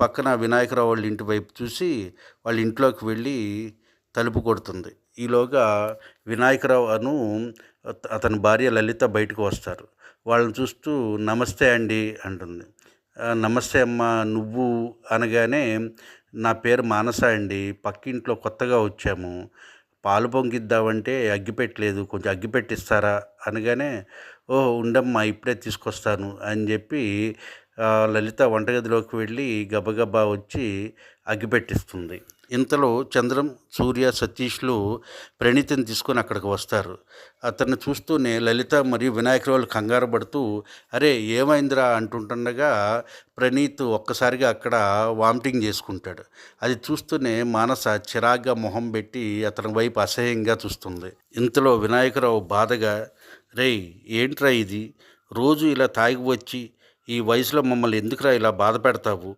పక్కన వినాయకరావు వాళ్ళ ఇంటి వైపు చూసి వాళ్ళ ఇంట్లోకి వెళ్ళి తలుపు కొడుతుంది. ఈలోగా వినాయకరావు అతని భార్య లలిత బయటకు వస్తారు. వాళ్ళని చూస్తూ నమస్తే అండి అంటుంది. నమస్తే అమ్మా, నువ్వు అనగానే నా పేరు మానస అండి, పక్కింట్లో కొత్తగా వచ్చాము, పాలు పొంగిద్దామంటే అగ్గిపెట్టలేదు, కొంచెం అగ్గిపెట్టిస్తారా అనగానే ఓహ్ ఉండమ్మా ఇప్పుడే తీసుకొస్తాను అని చెప్పి లలిత వంటగదిలోకి వెళ్ళి గబగబా వచ్చి అగ్గిపెట్టిస్తుంది. ఇంతలో చంద్రం, సూర్య, సతీష్లు ప్రణీతిని తీసుకొని అక్కడికి వస్తారు. అతన్ని చూస్తూనే లలిత మరియు వినాయకరావులు కంగారు పడుతూ అరే ఏమైందిరా అంటుండగా ప్రణీత్ ఒక్కసారిగా అక్కడ వామిటింగ్ చేసుకుంటాడు. అది చూస్తూనే మానస చిరాగ్గా మొహం పెట్టి అతని వైపు అసహ్యంగా చూస్తుంది. ఇంతలో వినాయకరావు బాధగా రేయ్ ఏంట్రా ఇది, రోజు ఇలా తాగి వచ్చి ఈ వయసులో మమ్మల్ని ఎందుకురా ఇలా బాధ పెడతావు